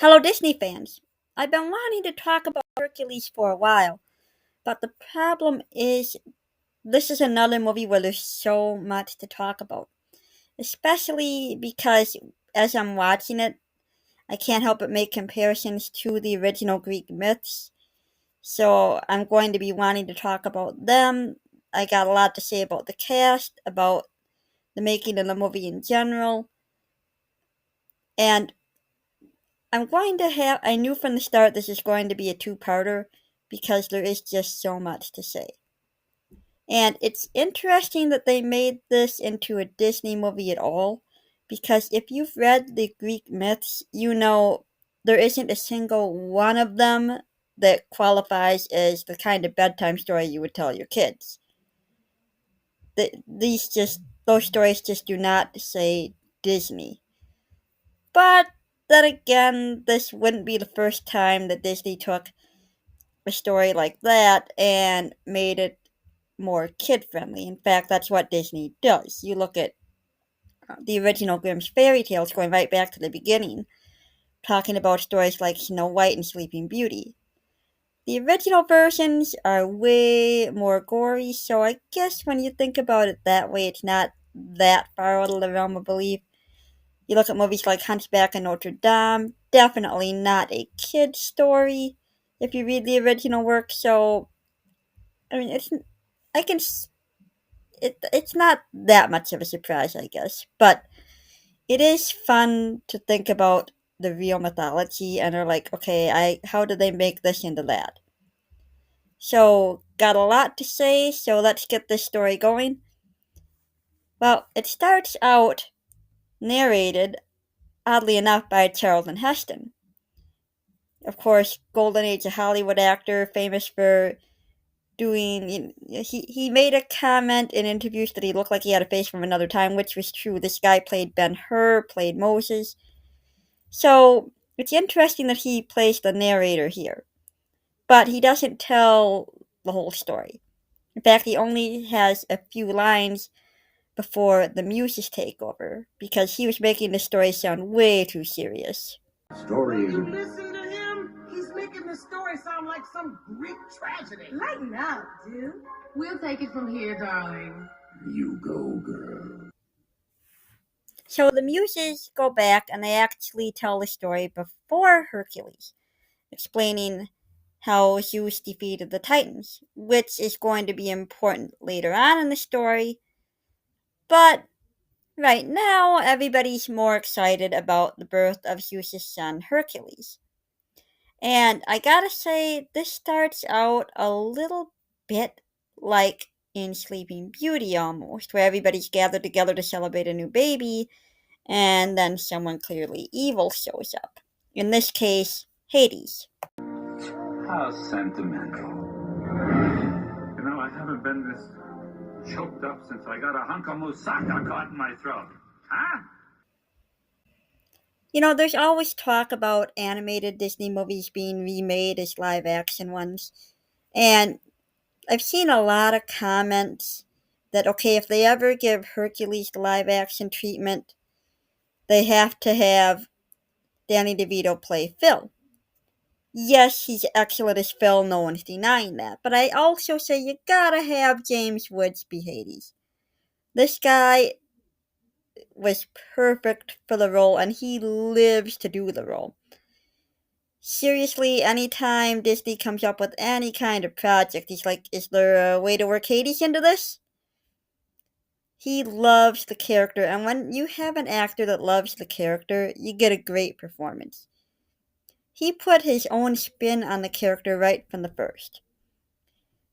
Hello, Disney fans. I've been wanting to talk about Hercules for a while, but the problem is this is another movie where there's so much to talk about, especially because as I'm watching it, I can't help but make comparisons to the original Greek myths. So I'm going to be wanting to talk about them. I got a lot to say about the cast, about the making of the movie in general, and I knew from the start this is going to be a two-parter because there is just so much to say. And it's interesting that they made this into a Disney movie at all because if you've read the Greek myths, you know there isn't a single one of them that qualifies as the kind of bedtime story you would tell your kids. Those stories just do not say Disney. But then again, this wouldn't be the first time that Disney took a story like that and made it more kid friendly. In fact, that's what Disney does. You look at the original Grimm's fairy tales going right back to the beginning, talking about stories like Snow White and Sleeping Beauty. The original versions are way more gory, so I guess when you think about it that way, it's not that far out of the realm of belief. You look at movies like Hunchback of Notre Dame, definitely not a kid story if you read the original work. So I mean, I can it's not that much of a surprise, I guess, but it is fun to think about the real mythology and are like, okay, I how did they make this into that? So got a lot to say, so let's get this story going. Well, it starts out narrated, oddly enough, by Charlton Heston. Of course, golden age of Hollywood actor, famous for doing. He made a comment in interviews that he looked like he had a face from another time, which was true. This guy played Ben Hur, played Moses. So it's interesting that he plays the narrator here, but he doesn't tell the whole story. In fact, he only has a few lines before the muses take over because he was making the story sound way too serious. Story. You listen to him? He's making the story sound like some Greek tragedy. Lighten up, dude. We'll take it from here, darling. You go, girl. So the muses go back and they actually tell the story before Hercules, explaining how Zeus defeated the Titans, which is going to be important later on in the story. But right now, everybody's more excited about the birth of Zeus' son Hercules. And I gotta say, this starts out a little bit like in Sleeping Beauty almost, where everybody's gathered together to celebrate a new baby, and then someone clearly evil shows up. In this case, Hades. How sentimental. You know, I haven't been this choked up since I got a hunk of moussaka caught in my throat. Huh? You know, there's always talk about animated Disney movies being remade as live action ones. And I've seen a lot of comments that, okay, if they ever give Hercules the live action treatment, they have to have Danny DeVito play Phil. Yes, he's excellent as Phil, no one's denying that. But I also say you gotta have James Woods be Hades. This guy was perfect for the role, and he lives to do the role. Seriously, anytime Disney comes up with any kind of project, he's like, is there a way to work Hades into this? He loves the character, and when you have an actor that loves the character, you get a great performance. He put his own spin on the character right from the first.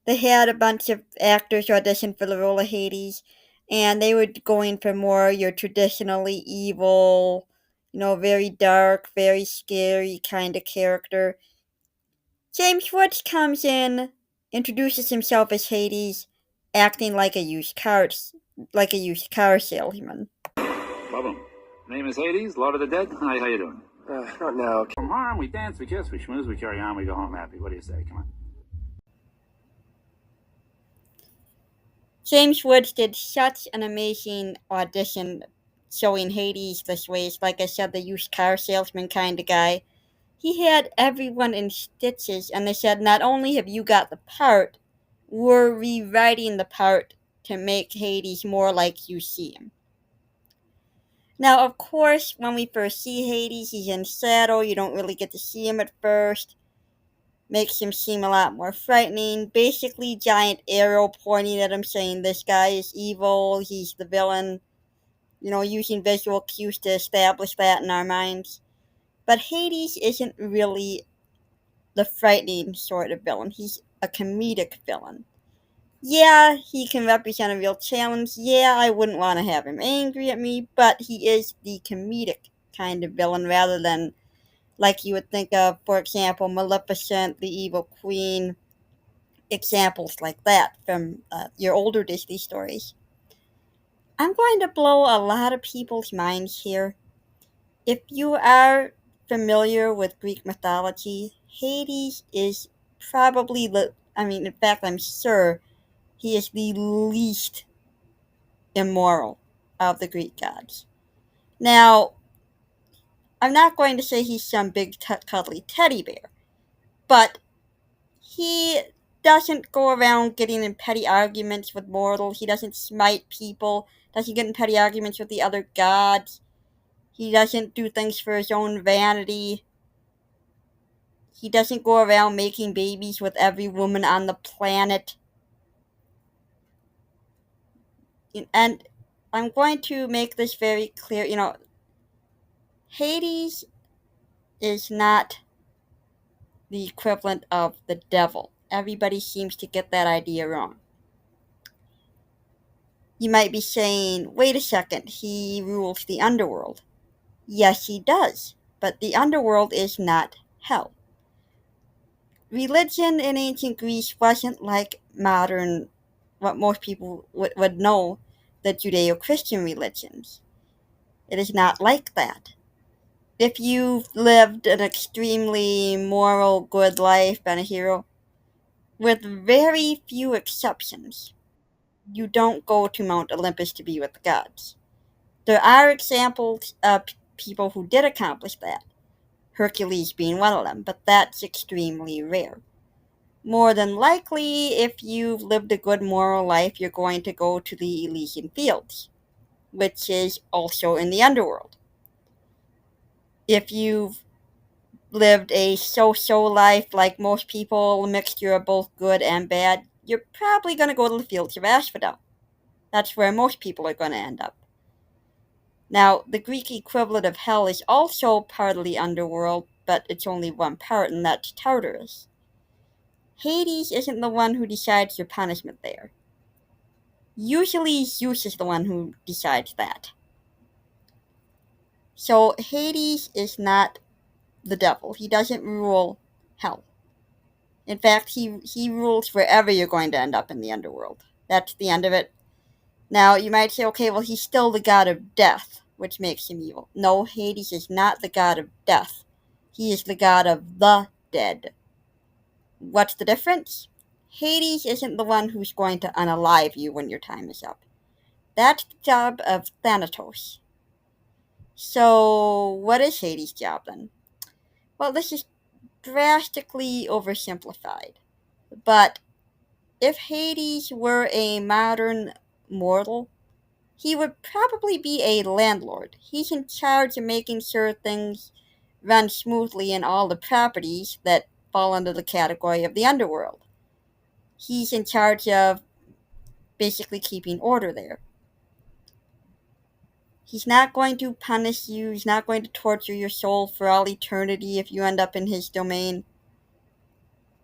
They had a bunch of actors audition for the role of Hades, and they were going for more your traditionally evil, very dark, very scary kind of character. James Woods comes in, introduces himself as Hades, acting like a used car salesman. Boom. Name is Hades, Lord of the Dead. Hi, how you doing? Not now. From harm, we dance, we kiss, we schmooze, we carry on, we go home happy. What do you say? Come on. James Woods did such an amazing audition showing Hades this way. It's like I said, the used car salesman kind of guy. He had everyone in stitches, and they said, not only have you got the part, we're rewriting the part to make Hades more like you see him. Now, of course, when we first see Hades, he's in shadow. You don't really get to see him at first. Makes him seem a lot more frightening. Basically, giant arrow pointing at him saying this guy is evil, he's the villain. Using visual cues to establish that in our minds. But Hades isn't really the frightening sort of villain. He's a comedic villain. Yeah, he can represent a real challenge. Yeah, I wouldn't want to have him angry at me, but he is the comedic kind of villain rather than like you would think of, for example, Maleficent, the evil queen, examples like that from your older Disney stories. I'm going to blow a lot of people's minds here. If you are familiar with Greek mythology, Hades is probably in fact, I'm sure he is the least immoral of the Greek gods. Now, I'm not going to say he's some big cuddly teddy bear, but he doesn't go around getting in petty arguments with mortals. He doesn't smite people, doesn't get in petty arguments with the other gods. He doesn't do things for his own vanity. He doesn't go around making babies with every woman on the planet. And I'm going to make this very clear. Hades is not the equivalent of the devil. Everybody seems to get that idea wrong. You might be saying, wait a second, he rules the underworld. Yes, he does, but the underworld is not hell. Religion in ancient Greece wasn't like modern, what most people would know, the Judeo Christian religions. It is not like that. If you've lived an extremely moral, good life, been a hero, with very few exceptions, you don't go to Mount Olympus to be with the gods. There are examples of people who did accomplish that, Hercules being one of them, but that's extremely rare. More than likely, if you've lived a good moral life, you're going to go to the Elysian Fields, which is also in the underworld. If you've lived a so-so life like most people, a mixture of both good and bad, you're probably going to go to the fields of Asphodel. That's where most people are going to end up. Now, the Greek equivalent of hell is also part of the underworld, but it's only one part, and that's Tartarus. Hades isn't the one who decides your punishment there. Usually, Zeus is the one who decides that. So, Hades is not the devil. He doesn't rule hell. In fact, he rules wherever you're going to end up in the underworld. That's the end of it. Now, you might say, okay, well, he's still the god of death, which makes him evil. No, Hades is not the god of death. He is the god of the dead. What's the difference? Hades isn't the one who's going to unalive you when your time is up. That's the job of Thanatos. So, what is Hades' job then? Well, this is drastically oversimplified. But if Hades were a modern mortal, he would probably be a landlord. He's in charge of making sure things run smoothly in all the properties that fall under the category of the underworld. He's in charge of basically keeping order there. He's not going to punish you, he's not going to torture your soul for all eternity if you end up in his domain.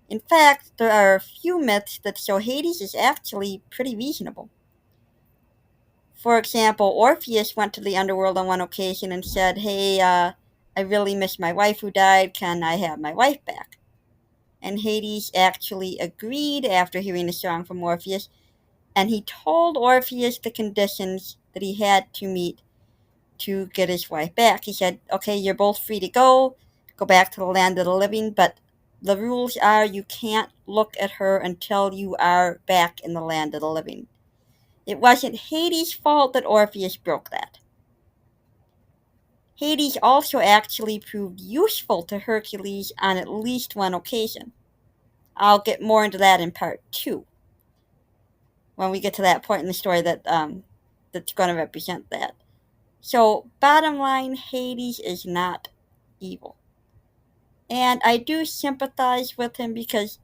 In fact, there are a few myths that show Hades is actually pretty reasonable. For example, Orpheus went to the underworld on one occasion and said, hey, I really miss my wife who died, can I have my wife back? And Hades actually agreed after hearing the song from Orpheus, and he told Orpheus the conditions that he had to meet to get his wife back. He said, okay, you're both free to go back to the land of the living, but the rules are you can't look at her until you are back in the land of the living. It wasn't Hades' fault that Orpheus broke that. Hades also actually proved useful to Hercules on at least one occasion. I'll get more into that in part 2 when we get to that point in the story that's going to represent that. So, bottom line, Hades is not evil. And I do sympathize with him because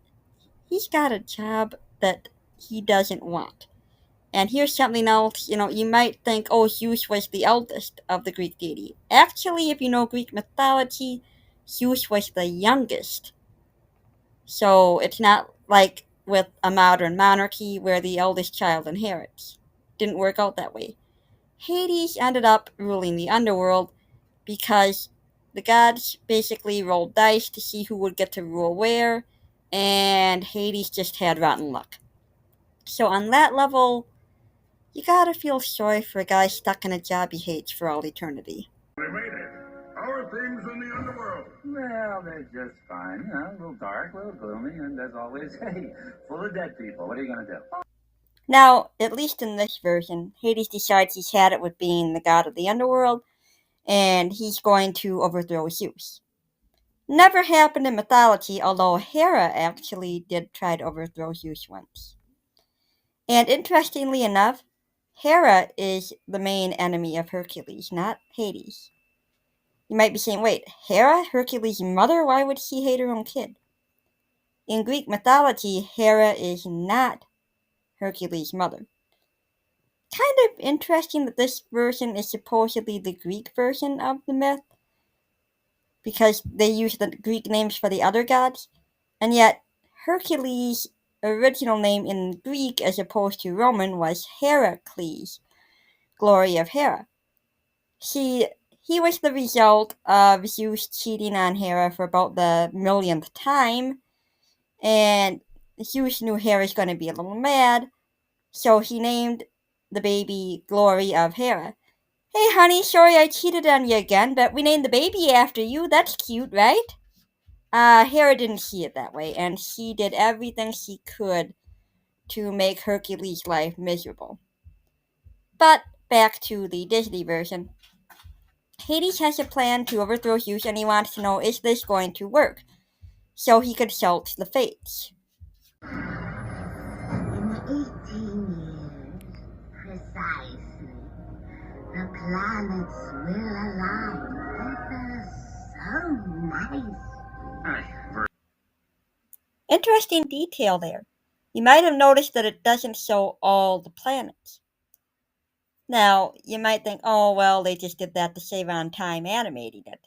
he's got a job that he doesn't want. And here's something else, you might think, oh, Zeus was the eldest of the Greek deity. Actually, if you know Greek mythology, Zeus was the youngest. So it's not like with a modern monarchy where the eldest child inherits. Didn't work out that way. Hades ended up ruling the underworld because the gods basically rolled dice to see who would get to rule where, and Hades just had rotten luck. So on that level, you gotta feel sorry for a guy stuck in a job he hates for all eternity. We made it. How are things in the underworld? Well, they're just fine. A little dark, a little gloomy, and as always, hey, full of dead people. What are you gonna do? Now, at least in this version, Hades decides he's had it with being the god of the underworld, and he's going to overthrow Zeus. Never happened in mythology, although Hera actually did try to overthrow Zeus once. And interestingly enough, Hera is the main enemy of Hercules, not Hades. You might be saying, wait, Hera, Hercules' mother? Why would she hate her own kid? In Greek mythology, Hera is not Hercules' mother. Kind of interesting that this version is supposedly the Greek version of the myth, because they use the Greek names for the other gods, and yet Hercules' original name in Greek as opposed to Roman was Heracles, glory of Hera. He was the result of Zeus cheating on Hera for about the millionth time, and Zeus knew Hera's going to be a little mad, so he named the baby Glory of Hera. Hey honey, sorry I cheated on you again, but we named the baby after you. That's cute, right? Hera didn't see it that way, and she did everything she could to make Hercules' life miserable. But back to the Disney version. Hades has a plan to overthrow Zeus, and he wants to know, is this going to work? So he consults the fates. In 18 years, precisely, the planets will align. They're so nice. Interesting detail there. You might have noticed that it doesn't show all the planets. Now, you might think, oh, well, they just did that to save on time animating it.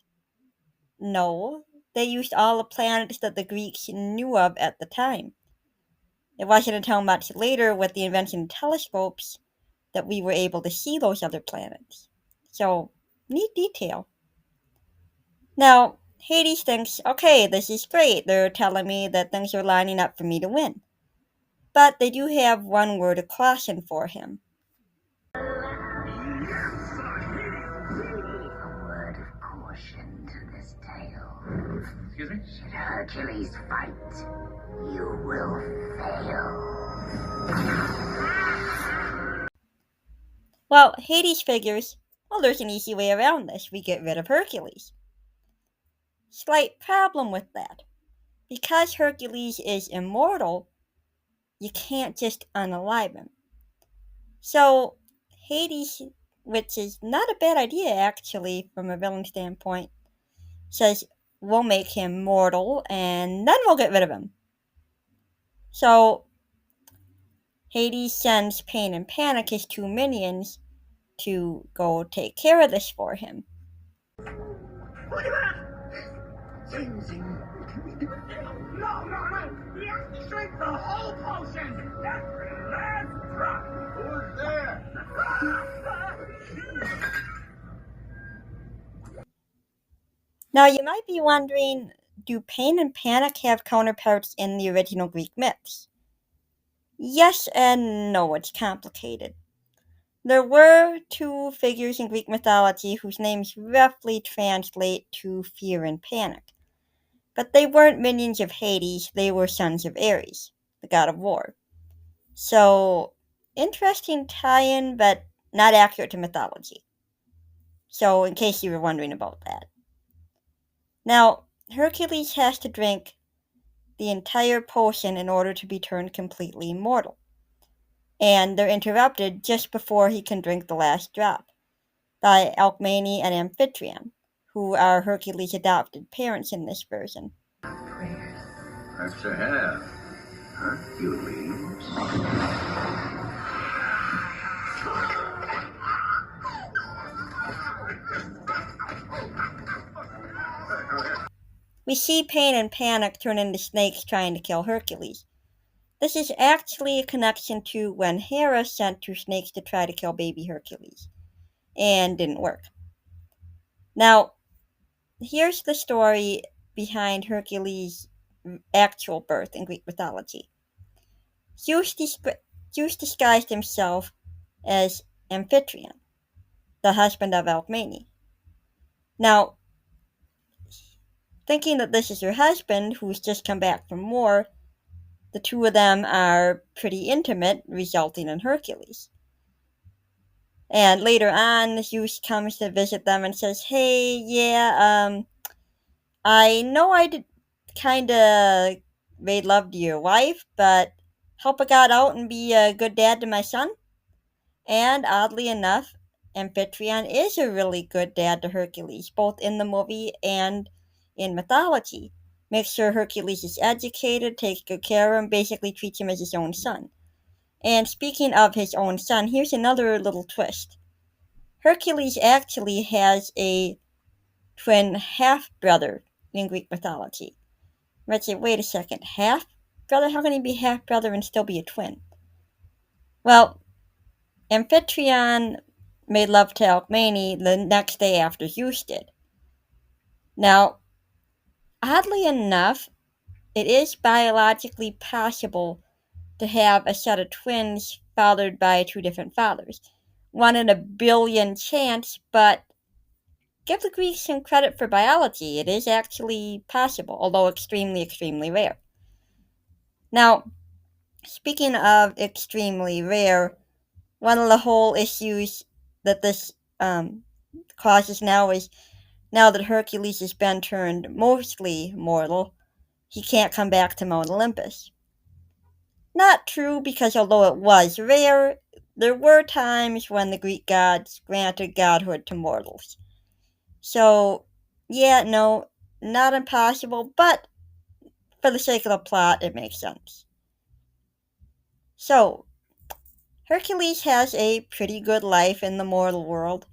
No, they used all the planets that the Greeks knew of at the time. It wasn't until much later, with the invention of telescopes, that we were able to see those other planets. So, neat detail. Now, Hades thinks, okay, this is great. They're telling me that things are lining up for me to win. But they do have one word of caution for him. A word of caution to this tale. Excuse me? Should Hercules fight, you will fail. Well, Hades figures, well, there's an easy way around this. We get rid of Hercules. Slight problem with that. Because Hercules is immortal, you can't just unalive him. So, Hades, which is not a bad idea actually from a villain standpoint, says we'll make him mortal and then we'll get rid of him. So, Hades sends Pain and Panic, his two minions, to go take care of this for him. Look at that! Zing, zing. No, no, no! He has to drink the whole potion! Every last drop! Who's there? Now, you might be wondering, do Pain and Panic have counterparts in the original Greek myths? Yes and no, it's complicated. There were two figures in Greek mythology whose names roughly translate to Fear and Panic. But they weren't minions of Hades, they were sons of Ares, the god of war. So, interesting tie-in, but not accurate to mythology. So, in case you were wondering about that. Now, Hercules has to drink the entire potion in order to be turned completely immortal. And they're interrupted just before he can drink the last drop by Alcmene and Amphitryon, who are Hercules' adopted parents in this version. Perhaps I have. Hercules. We see pain and panic turn into snakes trying to kill Hercules. This is actually a connection to when Hera sent two snakes to try to kill baby Hercules, and didn't work. Now, here's the story behind Hercules' actual birth in Greek mythology. Zeus disguised himself as Amphitryon, the husband of Alcmene. Now, thinking that this is her husband, who's just come back from war, the two of them are pretty intimate, resulting in Hercules. And later on, Zeus comes to visit them and says, "Hey, yeah, I know I did kinda made love to your wife, but help a god out and be a good dad to my son." And oddly enough, Amphitryon is a really good dad to Hercules, both in the movie and in mythology. Makes sure Hercules is educated, takes good care of him, basically treats him as his own son. And speaking of his own son, here's another little twist. Hercules actually has a twin half-brother in Greek mythology. You might say, wait a second, half-brother? How can he be half-brother and still be a twin? Well, Amphitryon made love to Alcmene the next day after Zeus did. Now, oddly enough, it is biologically possible to have a set of twins fathered by two different fathers. 1 in a billion chance, but give the Greeks some credit for biology. It is actually possible, although extremely, extremely rare. Now, speaking of extremely rare, one of the whole issues that this causes now is now that Hercules has been turned mostly mortal, he can't come back to Mount Olympus. Not true, because although it was rare, there were times when the Greek gods granted godhood to mortals. So, yeah, no, not impossible, but for the sake of the plot, it makes sense. So, Hercules has a pretty good life in the mortal world.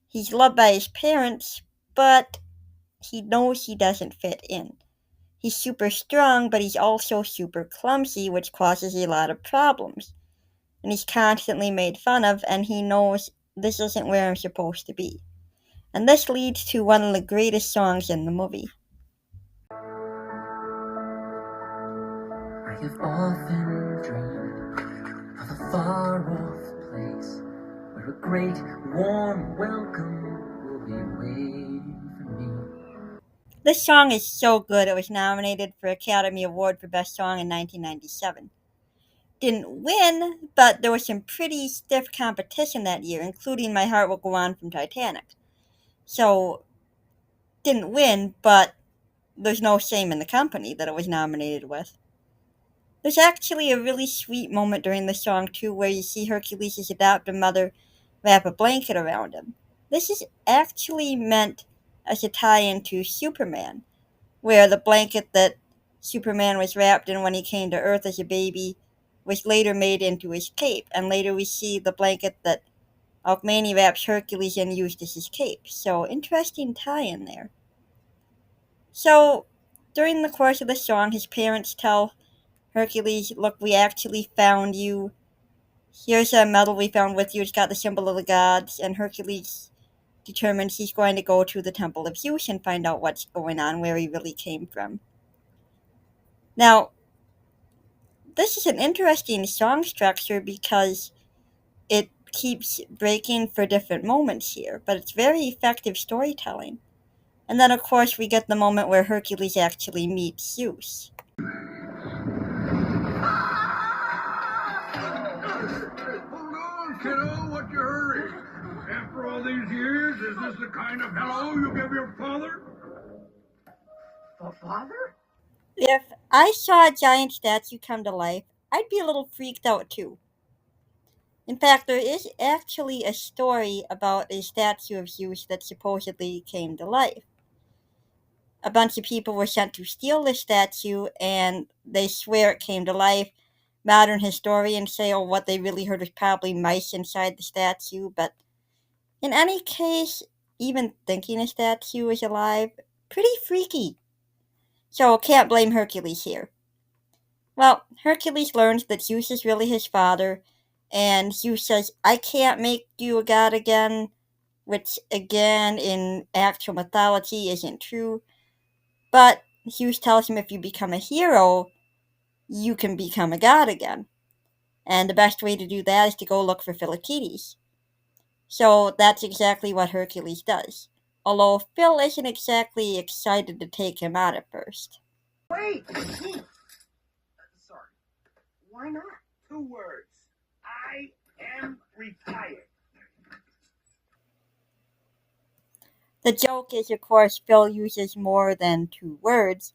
He's loved by his parents, but he knows he doesn't fit in. He's super strong, but he's also super clumsy, which causes a lot of problems. And he's constantly made fun of, and he knows this isn't where I'm supposed to be. And this leads to one of the greatest songs in the movie. I have often dreamed of a far-off place where a great warm welcome will be waiting for me. This song is so good it was nominated for Academy Award for Best Song in 1997. Didn't win, but there was some pretty stiff competition that year, including My Heart Will Go On from Titanic. So, didn't win, but there's no shame in the company that it was nominated with. There's actually a really sweet moment during the song, too, where you see Hercules' adoptive mother wrap a blanket around him. This is actually meant as a tie-in to Superman, where the blanket that Superman was wrapped in when he came to Earth as a baby was later made into his cape, and later we see the blanket that Alcmene wraps Hercules in used as his cape. So, interesting tie-in there. So, during the course of the song, his parents tell Hercules, "Look, we actually found you. Here's a medal we found with you. It's got the symbol of the gods." And Hercules determines he's going to go to the Temple of Zeus and find out what's going on, where he really came from. Now, this is an interesting song structure because it keeps breaking for different moments here, but it's very effective storytelling. And then, of course, we get the moment where Hercules actually meets Zeus. Hold on, kiddo, what's your hurry? After all these years, Is this the kind of hello you give your father? Father? If I saw a giant statue come to life, I'd be a little freaked out too. In fact, there is actually a story about a statue of Zeus that supposedly came to life. A bunch of people were sent to steal the statue, and they swear it came to life. Modern historians say, oh, what they really heard was probably mice inside the statue, but in any case, even thinking a statue is alive, pretty freaky. So can't blame Hercules here. Well, Hercules learns that Zeus is really his father, and Zeus says, I can't make you a god again, which again in actual mythology isn't true. But Zeus tells him if you become a hero, you can become a god again. And the best way to do that is to go look for Philoctetes. So that's exactly what Hercules does. Although Phil isn't exactly excited to take him on at first. Wait! Sorry. Why not? 2 words. I am retired. The joke is, of course, Phil uses more than 2 words,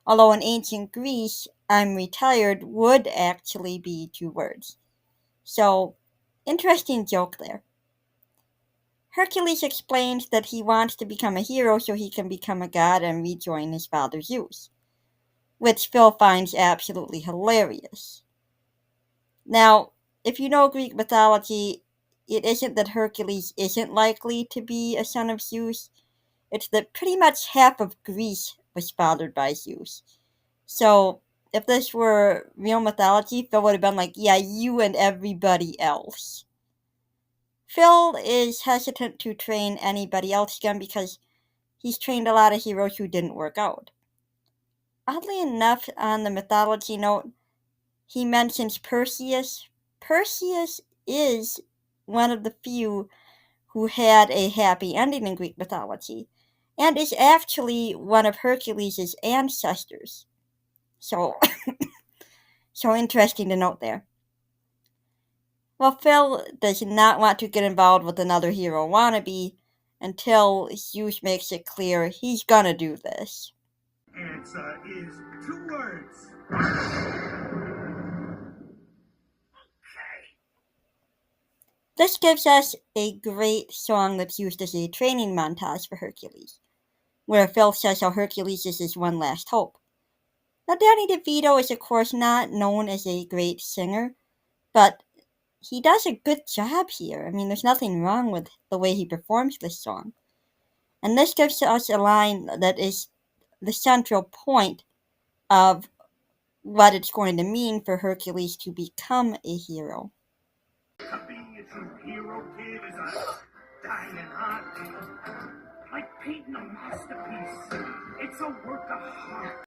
although in ancient Greece, I'm retired would actually be 2 words. So, interesting joke there. Hercules explains that he wants to become a hero so he can become a god and rejoin his father Zeus, which Phil finds absolutely hilarious. Now, if you know Greek mythology, it isn't that Hercules isn't likely to be a son of Zeus, it's that pretty much half of Greece was fathered by Zeus. So, if this were real mythology, Phil would have been like, yeah, you and everybody else. Phil is hesitant to train anybody else again because he's trained a lot of heroes who didn't work out. Oddly enough, on the mythology note, he mentions Perseus. Perseus is one of the few who had a happy ending in Greek mythology, and is actually one of Hercules' ancestors. So, so interesting to note there. Well, Phil does not want to get involved with another hero wannabe until Zeus makes it clear he's gonna do this. Answer is 2 words. This gives us a great song that's used as a training montage for Hercules, where Phil says how Hercules is his one last hope. Now, Danny DeVito is, of course, not known as a great singer, but he does a good job here. I mean, there's nothing wrong with the way he performs this song. And this gives us a line that is the central point of what it's going to mean for Hercules to become a hero. To be a true hero, kid, is a dying art. Like painting a masterpiece. It's a work of art.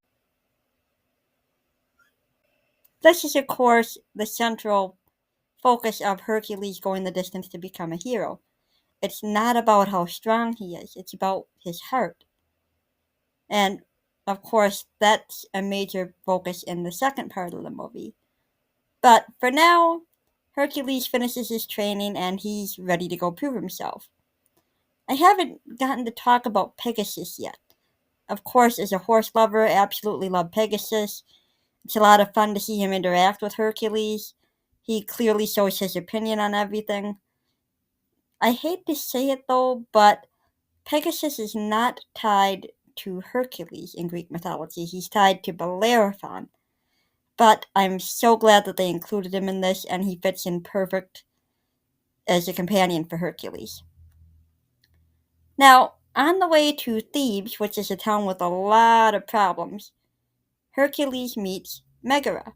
This is, of course, the central focus of Hercules going the distance to become a hero. It's not about how strong he is, it's about his heart. And, of course, that's a major focus in the second part of the movie. But for now, Hercules finishes his training and he's ready to go prove himself. I haven't gotten to talk about Pegasus yet. Of course, as a horse lover, I absolutely love Pegasus. It's a lot of fun to see him interact with Hercules. He clearly shows his opinion on everything. I hate to say it though, but Pegasus is not tied to Hercules in Greek mythology. He's tied to Bellerophon. But I'm so glad that they included him in this, and he fits in perfect as a companion for Hercules. Now, on the way to Thebes, which is a town with a lot of problems, Hercules meets Megara.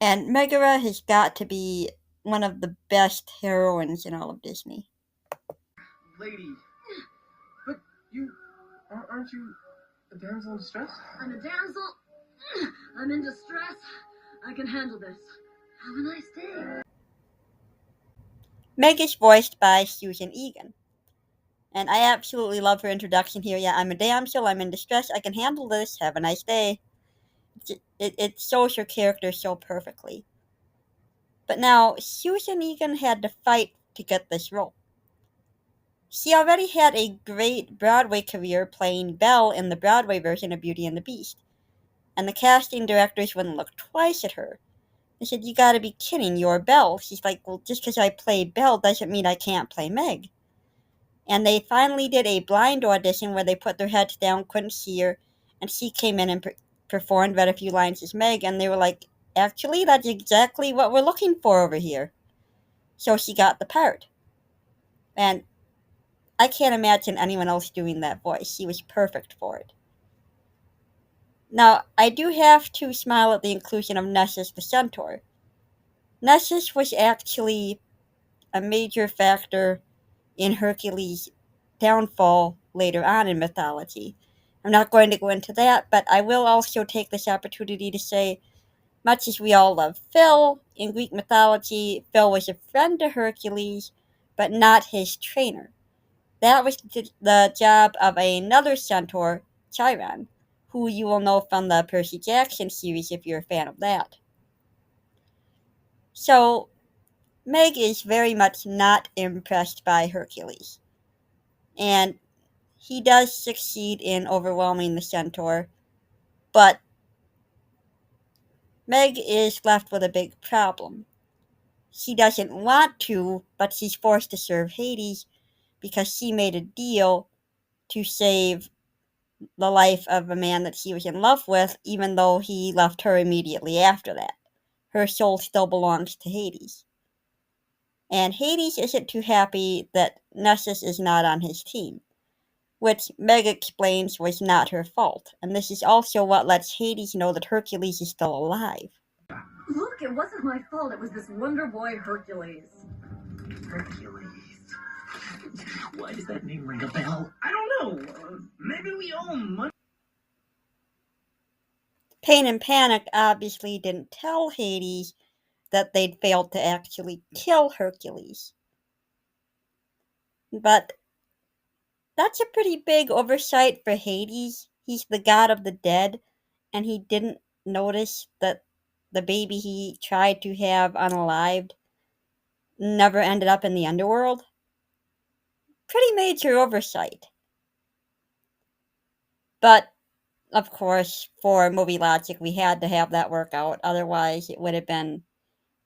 And Megara has got to be one of the best heroines in all of Disney. Lady. But you... aren't you a damsel in distress? I'm a damsel. I'm in distress. I can handle this. Have a nice day. Meg is voiced by Susan Egan. And I absolutely love her introduction here. Yeah, I'm a damsel, I'm in distress, I can handle this, have a nice day. It shows her character so perfectly. But now, Susan Egan had to fight to get this role. She already had a great Broadway career playing Belle in the Broadway version of Beauty and the Beast, and the casting directors wouldn't look twice at her. They said, "You gotta be kidding, you're Belle." She's like, "Well, just because I play Belle doesn't mean I can't play Meg." And they finally did a blind audition where they put their heads down, couldn't see her, and she came in and performed, read a few lines as Meg, and they were like, "Actually, that's exactly what we're looking for over here." So she got the part. And I can't imagine anyone else doing that voice. She was perfect for it. Now, I do have to smile at the inclusion of Nessus the Centaur. Nessus was actually a major factor in Hercules' downfall later on in mythology. I'm not going to go into that, but I will also take this opportunity to say, much as we all love Phil, in Greek mythology, Phil was a friend to Hercules, but not his trainer. That was the job of another centaur, Chiron, who you will know from the Percy Jackson series if you're a fan of that. So, Meg is very much not impressed by Hercules. And he does succeed in overwhelming the centaur, but Meg is left with a big problem. She doesn't want to, but she's forced to serve Hades because she made a deal to save the life of a man that she was in love with, even though he left her immediately after that. Her soul still belongs to Hades. And Hades isn't too happy that Nessus is not on his team, which Meg explains was not her fault. And this is also what lets Hades know that Hercules is still alive. Look, it wasn't my fault. It was this Wonder Boy Hercules. Hercules. Why does that name ring a bell? I don't know. Maybe we owe him money. Pain and Panic obviously didn't tell Hades that they'd failed to actually kill Hercules. But that's a pretty big oversight for Hades. He's the god of the dead, and he didn't notice that the baby he tried to have unalived never ended up in the underworld. Pretty major oversight. But, of course, for movie logic, we had to have that work out. Otherwise, it would have been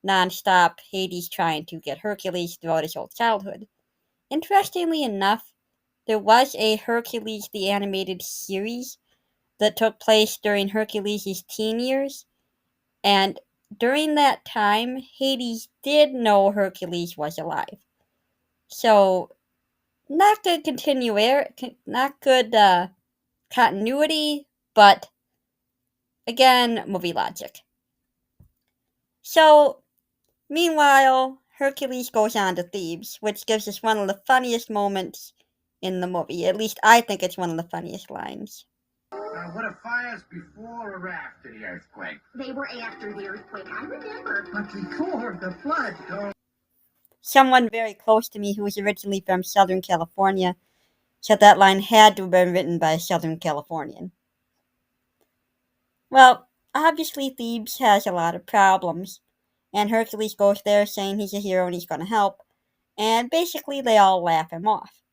non-stop Hades trying to get Hercules throughout his whole childhood. Interestingly enough, there was a Hercules the Animated Series that took place during Hercules' teen years, and during that time, Hades did know Hercules was alive. So, not good not good continuity, but again, movie logic. So, meanwhile, Hercules goes on to Thebes, which gives us one of the funniest moments in the movie. At least I think it's one of the funniest lines. Now, what are fires before or after the earthquake? They were after the earthquake, I remember. But before the flood. Oh. Someone very close to me who was originally from Southern California said that line had to have been written by a Southern Californian. Well, obviously Thebes has a lot of problems, and Hercules goes there saying he's a hero and he's going to help, and basically they all laugh him off.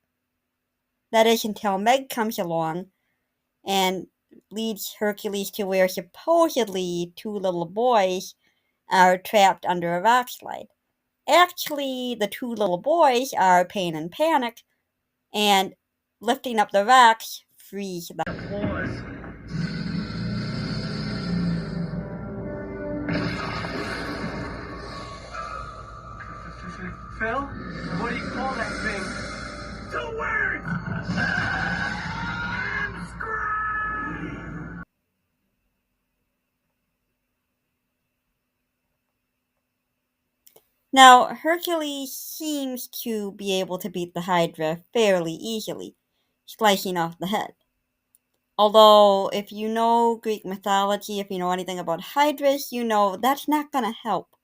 That is until Meg comes along and leads Hercules to where supposedly two little boys are trapped under a rock slide. Actually, the two little boys are Pain and Panic, and lifting up the rocks frees them. Applause. Phil? What do you call that thing? 2 words! Scream! Now, Hercules seems to be able to beat the Hydra fairly easily, slicing off the head. Although, if you know Greek mythology, if you know anything about Hydras, you know that's not gonna help.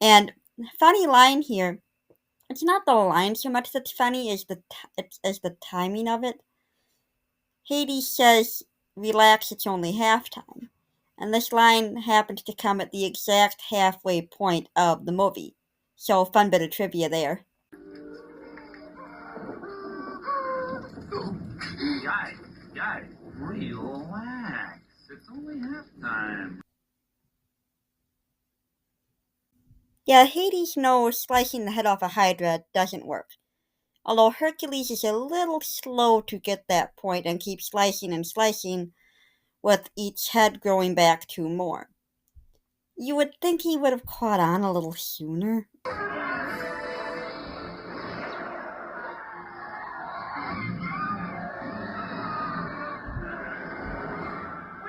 And funny line here, it's not the line so much that's funny as the timing of it. Hades says, "Relax, it's only halftime." And this line happens to come at the exact halfway point of the movie. So, fun bit of trivia there. Guys, relax. It's only halftime. Yeah, Hades knows slicing the head off a Hydra doesn't work. Although Hercules is a little slow to get that point and keeps slicing and slicing, with each head growing back 2 more. You would think he would have caught on a little sooner. Will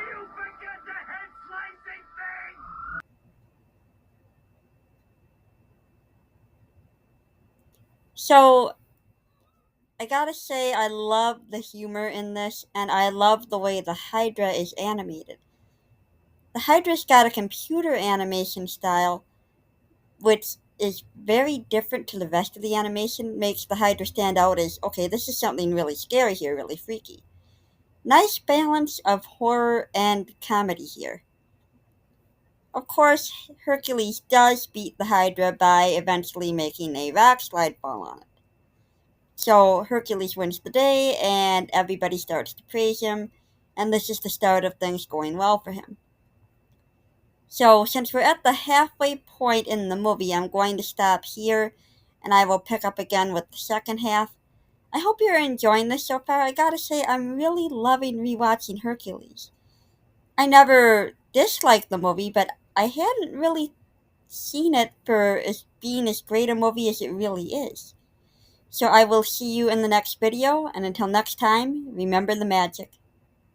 you forget the head slicing thing? So, I gotta say, I love the humor in this, and I love the way the Hydra is animated. The Hydra's got a computer animation style, which is very different to the rest of the animation, makes the Hydra stand out as, okay, this is something really scary here, really freaky. Nice balance of horror and comedy here. Of course, Hercules does beat the Hydra by eventually making a rock slide fall on it. So Hercules wins the day, and everybody starts to praise him, and this is the start of things going well for him. So, since we're at the halfway point in the movie, I'm going to stop here, and I will pick up again with the second half. I hope you're enjoying this so far. I gotta say, I'm really loving rewatching Hercules. I never disliked the movie, but I hadn't really seen it for as being as great a movie as it really is. So I will see you in the next video, and until next time, remember the magic.